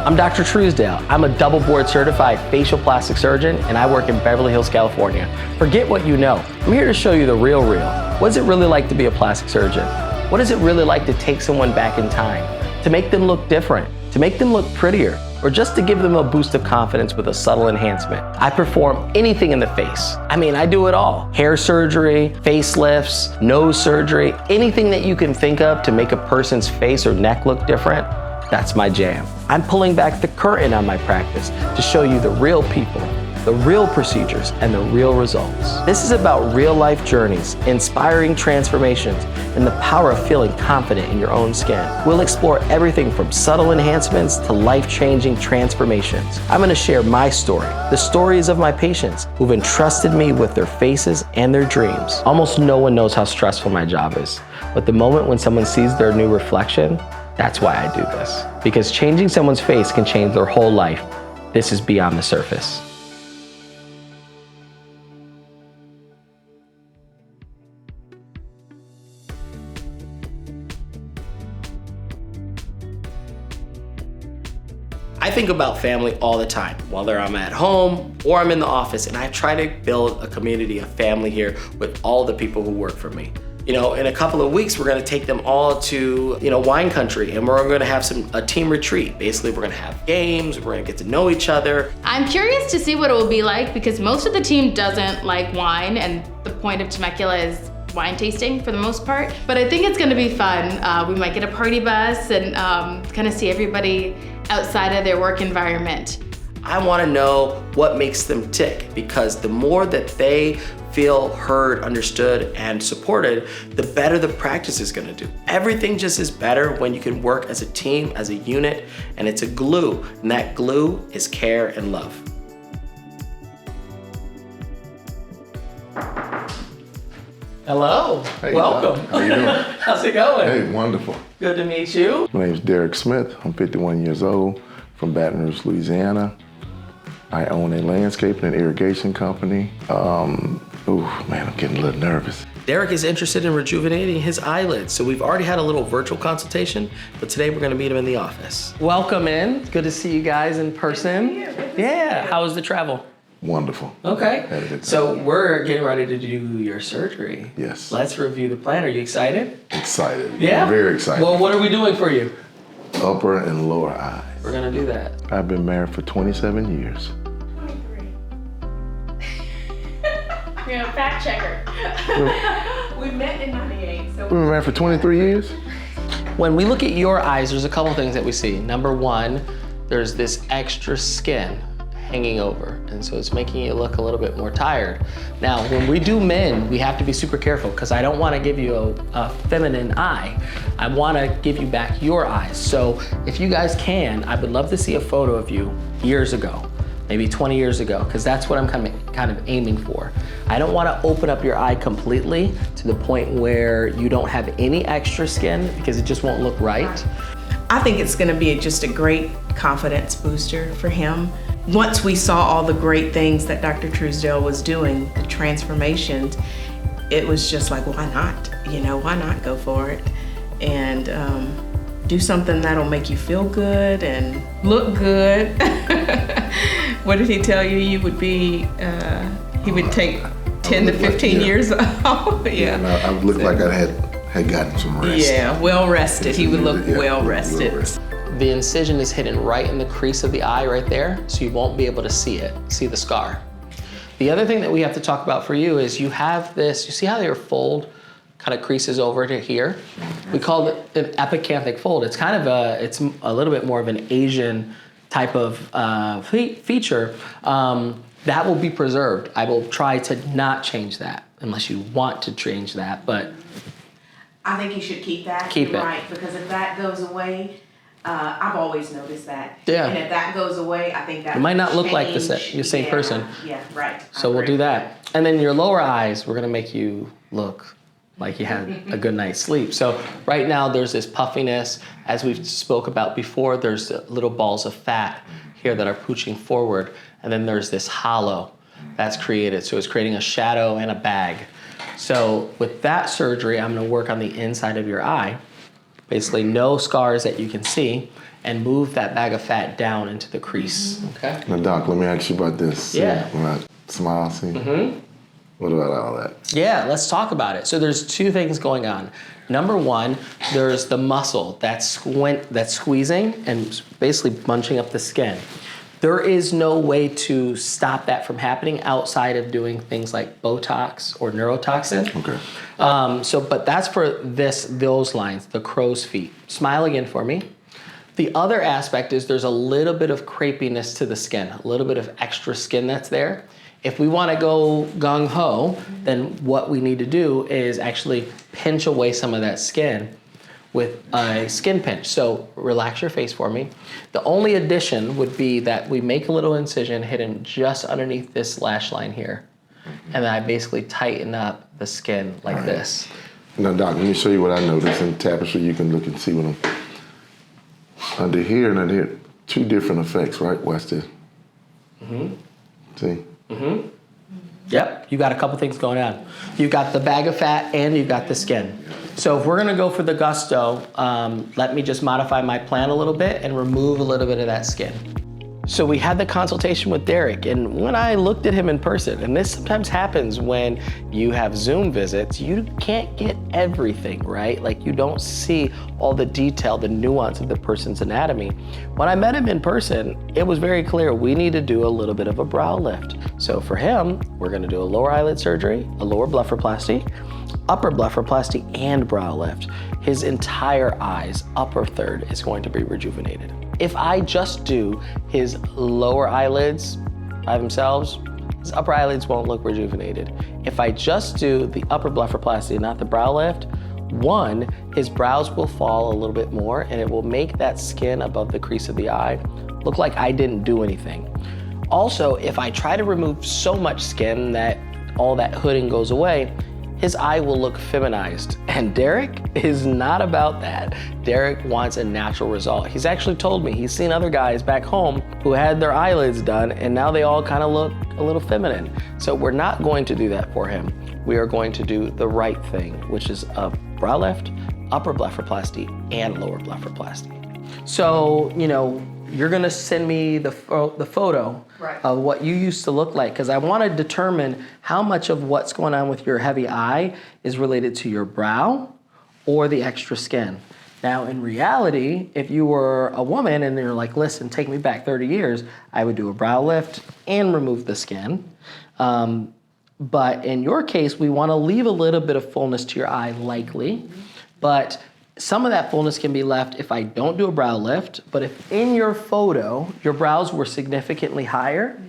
I'm Dr. Truesdale. I'm a double board certified facial plastic surgeon and I work in Beverly Hills, California. Forget what you know. I'm here to show you the real. What is it really like to be a plastic surgeon? What is it really like to take someone back in time? To make them look different, to make them look prettier, or just to give them a boost of confidence with a subtle enhancement. I perform anything in the face. I mean, I do it all. Hair surgery, facelifts, nose surgery, anything that you can think of to make a person's face or neck look different, that's my jam. I'm pulling back the curtain on my practice to show you the real people, the real procedures, and the real results. This is about real life journeys, inspiring transformations, and the power of feeling confident in your own skin. We'll explore everything from subtle enhancements to life-changing transformations. I'm gonna share my story, the stories of my patients who've entrusted me with their faces and their dreams. Almost no one knows how stressful my job is, but the moment when someone sees their new reflection, that's why I do this. Because changing someone's face can change their whole life. This is beyond the surface. I think about family all the time, whether I'm at home or I'm in the office, and I try to build a community of family here with all the people who work for me. You know, in a couple of weeks, we're gonna take them all to, wine country, and we're gonna have a team retreat. Basically, we're gonna have games, we're gonna get to know each other. I'm curious to see what it will be like because most of the team doesn't like wine, and the point of Temecula is wine tasting for the most part. But I think it's gonna be fun. We might get a party bus and kind of see everybody outside of their work environment. I wanna know what makes them tick, because the more that they feel heard, understood, and supported, the better the practice is gonna do. Everything just is better when you can work as a team, as a unit, and it's a glue, and that glue is care and love. Hello, Hey, welcome. Doc. How you doing? How's it going? Hey, wonderful. Good to meet you. My name's Derrick Smith. I'm 51 years old, from Baton Rouge, Louisiana. I own a landscaping and irrigation company. Man, I'm getting a little nervous. Derrick is interested in rejuvenating his eyelids, so we've already had a little virtual consultation, but today we're gonna meet him in the office. Welcome in. Good to see you guys in person. Yeah, how was the travel? Wonderful. Okay. Had a good time. So we're getting ready to do your surgery. Yes. Let's review the plan. Are you excited? Excited. Yeah? Very excited. Well, what are we doing for you? Upper and lower eyes. We're gonna do that. I've been married for 27 years. 23. You're a fact checker. We met in 98, so. We've been married for 23 years? When we look at your eyes, there's a couple things that we see. Number one, there's this extra skin hanging over, and so it's making you look a little bit more tired. Now, when we do men, we have to be super careful because I don't want to give you a feminine eye. I want to give you back your eyes. So if you guys can, I would love to see a photo of you years ago, maybe 20 years ago, because that's what I'm kind of aiming for. I don't want to open up your eye completely to the point where you don't have any extra skin because it just won't look right. I think it's gonna be just a great confidence booster for him. Once we saw all the great things that Dr. Truesdale was doing, the transformations, it was just like, why not? Why not go for it? And do something that'll make you feel good and look good. What did he tell you? You would be, he would take 10 to 15 years off. Yeah, and I would look like I had gotten some rest. Yeah, well rested. He would look well rested. The incision is hidden right in the crease of the eye right there, so you won't be able to see the scar. The other thing that we have to talk about for you is you have this, you see how your fold kind of creases over to here? We call it an epicanthic fold. It's kind of it's a little bit more of an Asian type of feature. That will be preserved. I will try to not change that unless you want to change that, but. I think you should keep that. Keep You're it. right, because if that goes away, I've always noticed that. Yeah. And if that goes away, I think that It might not will look like the change. same person. Yeah, right. So we'll do that. And then your lower eyes, we're gonna make you look like you had a good night's sleep. So right now there's this puffiness. As we've spoke about before, there's little balls of fat here that are pooching forward. And then there's this hollow that's created. So it's creating a shadow and a bag. So with that surgery, I'm gonna work on the inside of your eye. Basically no scars that you can see. and move that bag of fat down into the crease, okay? Now, Doc, let me ask you about this. Yeah. When I smile, see? What about all that? Yeah, let's talk about it. So there's two things going on. Number one, there's the muscle that's squeezing and basically bunching up the skin. There is no way to stop that from happening outside of doing things like Botox or neurotoxin. Okay. But that's for those lines, the crow's feet. Smile again for me. The other aspect is there's a little bit of crepiness to the skin, a little bit of extra skin that's there. If we want to go gung-ho, then what we need to do is actually pinch away some of that skin with a skin pinch. So relax your face for me. The only addition would be that we make a little incision hidden just underneath this lash line here. And then I basically tighten up the skin like this. Now, Doc, let me show you what I noticed in tapestry. You can look and see what I'm... Under here and under here, two different effects, right? Watch this. See? Yep, you got a couple things going on. You got the bag of fat and you got the skin. So if we're gonna go for the gusto, let me just modify my plan a little bit and remove a little bit of that skin. So we had the consultation with Derrick, and when I looked at him in person, and this sometimes happens when you have Zoom visits, you can't get everything, right? Like you don't see all the detail, the nuance of the person's anatomy. When I met him in person, it was very clear we need to do a little bit of a brow lift. So for him, we're gonna do a lower eyelid surgery, a lower blepharoplasty, upper blepharoplasty, and brow lift. His entire eyes, upper third, is going to be rejuvenated. If I just do his lower eyelids by themselves, his upper eyelids won't look rejuvenated. If I just do the upper blepharoplasty, not the brow lift, one, his brows will fall a little bit more and it will make that skin above the crease of the eye look like I didn't do anything. Also, if I try to remove so much skin that all that hooding goes away, his eye will look feminized. And Derrick is not about that. Derrick wants a natural result. He's actually told me he's seen other guys back home who had their eyelids done and now they all kind of look a little feminine. So we're not going to do that for him. We are going to do the right thing, which is a brow lift, upper blepharoplasty, and lower blepharoplasty. So, you know, you're gonna send me the photo of what you used to look like, because I wanna determine how much of what's going on with your heavy eye is related to your brow or the extra skin. Now, in reality, if you were a woman and you're like, listen, take me back 30 years, I would do a brow lift and remove the skin. But in your case, we wanna leave a little bit of fullness to your eye, likely, but some of that fullness can be left if I don't do a brow lift, but if in your photo, your brows were significantly higher,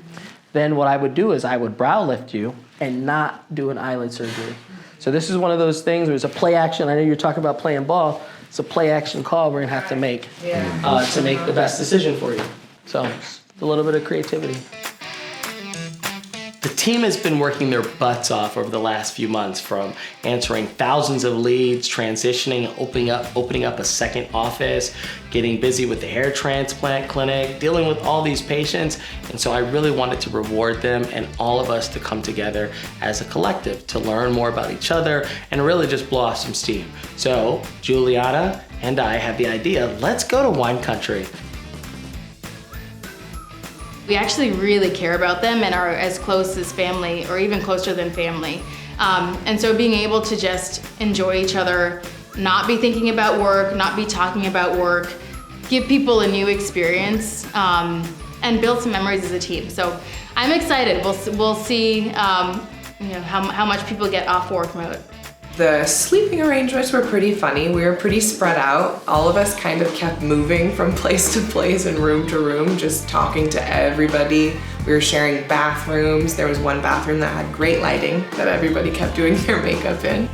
then what I would do is I would brow lift you and not do an eyelid surgery. So this is one of those things, there's a play action. I know you're talking about playing ball. It's a play action call we're gonna have to make to make the best decision for you. So a little bit of creativity. The team has been working their butts off over the last few months, from answering thousands of leads, transitioning, opening up a second office, getting busy with the hair transplant clinic, dealing with all these patients. And so I really wanted to reward them and all of us to come together as a collective to learn more about each other and really just blow off some steam. So Juliana and I had the idea, let's go to wine country. We actually really care about them and are as close as family, or even closer than family. And so being able to just enjoy each other, not be thinking about work, not be talking about work, give people a new experience, and build some memories as a team. So I'm excited. We'll see you know, how much people get off work mode. The sleeping arrangements were pretty funny. We were pretty spread out. All of us kind of kept moving from place to place and room to room, just talking to everybody. We were sharing bathrooms. There was one bathroom that had great lighting that everybody kept doing their makeup in.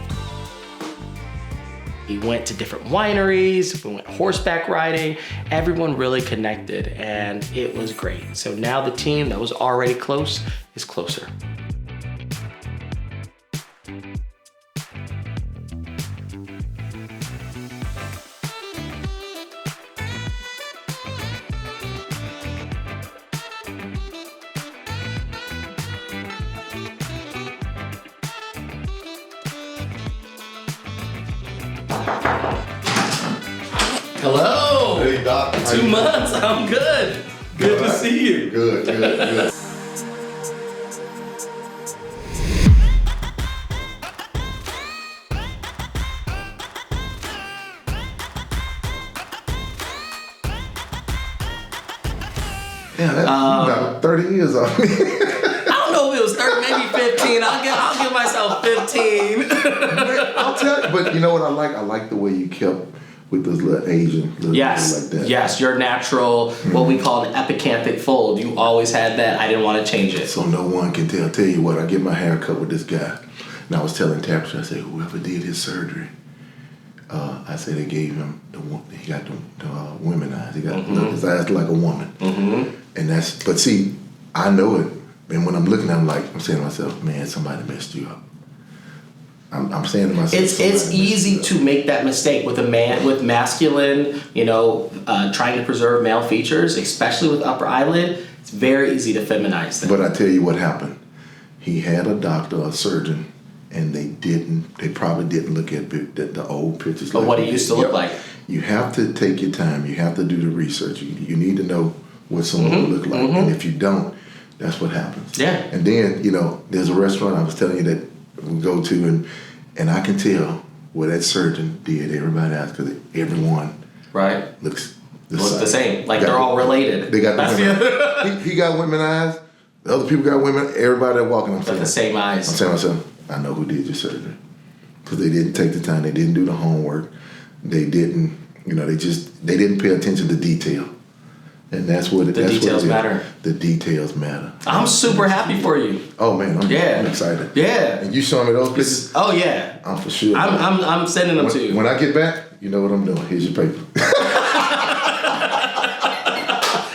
We went to different wineries, we went horseback riding. Everyone really connected and it was great. So now the team that was already close is closer. Hello. Hey, Hey, Doc. 2 months. I'm good. Good to see you. Good. Yeah, that's about 30 years off me. I don't know if it was 30, maybe 15. I'll give myself 15. I'll tell you, but you know what I like? I like the way you kept with those little Asian little Yes, like that. yes, your natural, what we call an epicanthic fold. You always had that. I didn't want to change it. So no one can tell. Tell you what, I get my hair cut with this guy. And I was telling Tapestry, I said, whoever did his surgery, I said they gave him, he got the women eyes. He got his eyes like a woman. And but see, I know it. And when I'm looking at him, I'm saying to myself, man, somebody messed you up. I'm saying to myself, it's easy to make that mistake with a man with masculine, trying to preserve male features, especially with upper eyelid. It's very easy to feminize them. But I tell you what happened. He had a doctor, a surgeon, and they probably didn't look at the old pictures. Of what he used to look like. You have to take your time. You have to do the research. You need to know what someone would look like. And if you don't, that's what happens. Yeah. And then, there's a restaurant I was telling you that we go to, and I can tell what that surgeon did everybody else, because everyone looks the same. Like they're all related. They got the women. He got women eyes. The other people got women. Everybody that walking, I'm saying the same eyes. I'm saying to myself, I know who did your surgery, because they didn't take the time. They didn't do the homework. They didn't. They didn't pay attention to detail. And that's what the details matter. The details matter. I'm super happy for you. Oh man, I'm excited. Yeah. And you showing me those pictures? Oh yeah. I'm for sure. I'm sending them to you. When I get back, you know what I'm doing. Here's your paper.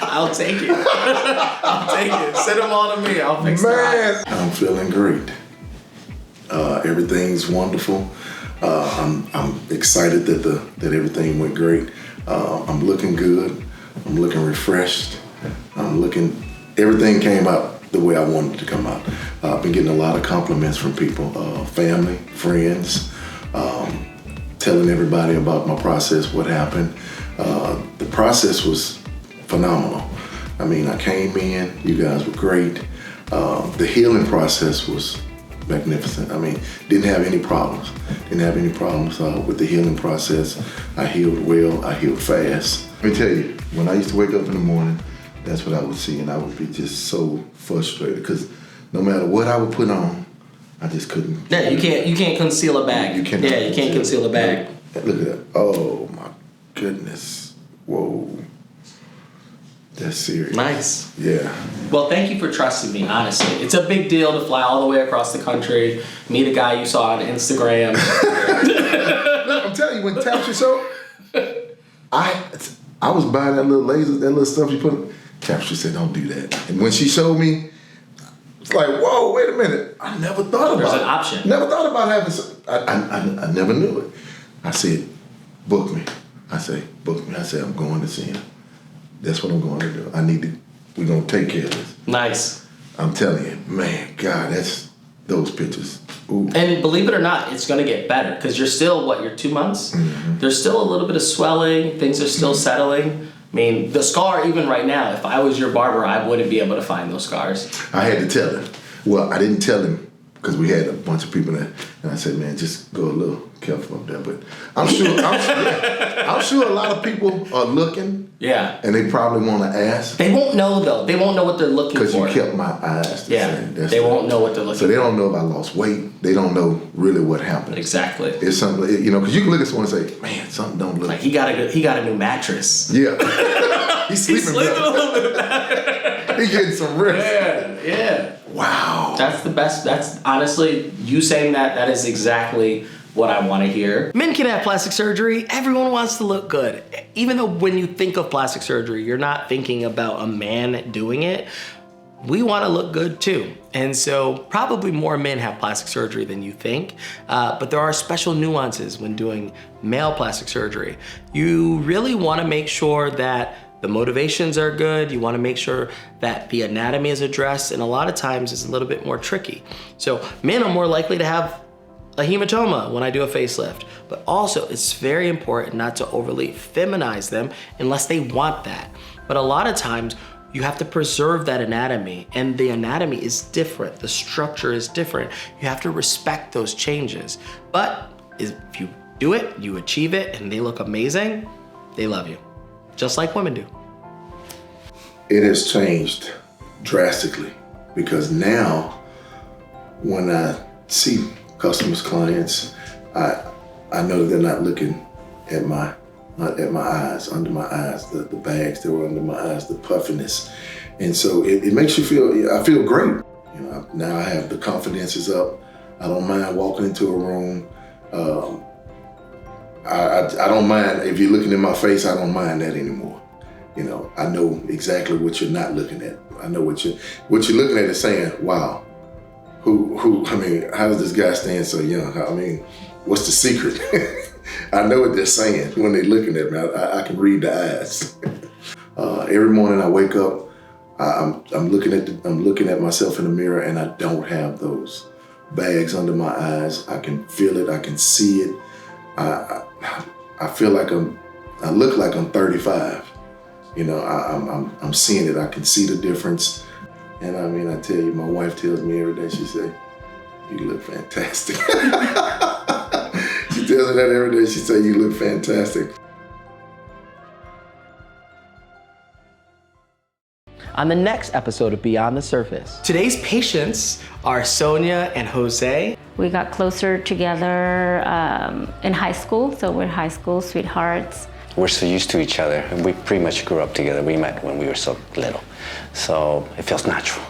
I'll take it. I'll take it. Send them all to me. I'll fix them. I'm feeling great. Everything's wonderful. I'm excited that everything went great. I'm looking good. I'm looking refreshed. Everything came out the way I wanted it to come out. I've been getting a lot of compliments from people, family, friends, telling everybody about my process, what happened. The process was phenomenal. I mean, I came in, you guys were great. The healing process was magnificent. I mean, didn't have any problems. With the healing process. I healed well, I healed fast. Let me tell you, when I used to wake up in the morning, that's what I would see, and I would be just so frustrated, because no matter what I would put on, I just couldn't. Yeah, you can't conceal a bag. You can't conceal a bag. Look at that. Oh my goodness. Whoa. That's serious. Nice. Yeah. Well, thank you for trusting me, honestly. It's a big deal to fly all the way across the country, meet a guy you saw on Instagram. I'm telling you, when Tapestry showed, I was buying that little laser, that little stuff you put in. Tapestry said, don't do that. And when she showed me, it's like, whoa, wait a minute. I never thought about it. There's an option. Never thought about having I never knew it. I said, book me. I said, I'm going to see him. That's what I'm going to do. We're going to take care of this. Nice. I'm telling you, man, God, that's those pictures. Ooh. And believe it or not, it's going to get better, because you're still, you're 2 months? Mm-hmm. There's still a little bit of swelling. Things are still settling. I mean, the scar, even right now, if I was your barber, I wouldn't be able to find those scars. I had to tell him. Well, I didn't tell him, because we had a bunch of people there, and I said, man, just go a little careful up there. But I'm sure a lot of people are looking. Yeah. And they probably want to ask. They won't know, though. They won't know what they're looking for. Because you kept my eyes. They won't know what they're looking for. So they don't know if I lost weight. They don't know really what happened. Exactly. It's something, because you can look at someone and say, man, something don't look. Like he got a new mattress. Yeah. He's sleeping a little bit better. He's getting some rest. Yeah. Wow. That's the best. That's honestly, you saying that is exactly what I want to hear. Men can have plastic surgery. Everyone wants to look good. Even though when you think of plastic surgery, you're not thinking about a man doing it. We want to look good too. And so probably more men have plastic surgery than you think, but there are special nuances when doing male plastic surgery. You really want to make sure that the motivations are good. You want to make sure that the anatomy is addressed, and a lot of times it's a little bit more tricky. So men are more likely to have a hematoma when I do a facelift. But also, it's very important not to overly feminize them unless they want that. But a lot of times, you have to preserve that anatomy, and the anatomy is different. The structure is different. You have to respect those changes. But if you do it, you achieve it, and they look amazing, they love you. Just like women do. It has changed drastically because now when I see customers, clients, I know that they're not looking at my eyes, under my eyes, the bags that were under my eyes, the puffiness. And so it makes you feel, I feel great. You know, now I have the confidence is up. I don't mind walking into a room. I don't mind, if you're looking in my face, I don't mind that anymore. You know, I know exactly what you're not looking at. I know what you're looking at is saying, wow, I mean, how does this guy stand so young? I mean, what's the secret? I know what they're saying when they're looking at me. I can read the eyes. Every morning I wake up, I'm looking at myself in the mirror, and I don't have those bags under my eyes. I can feel it. I can see it. I feel like I look like I'm 35. You know, I'm seeing it. I can see the difference. And I mean, I tell you, my wife tells me every day, she says, you look fantastic. She tells me that every day. She says, you look fantastic. On the next episode of Beyond the Surface, today's patients are Sonia and Jose. We got closer together in high school, so we're high school sweethearts. We're so used to each other, and we pretty much grew up together. We met when we were so little, so it feels natural.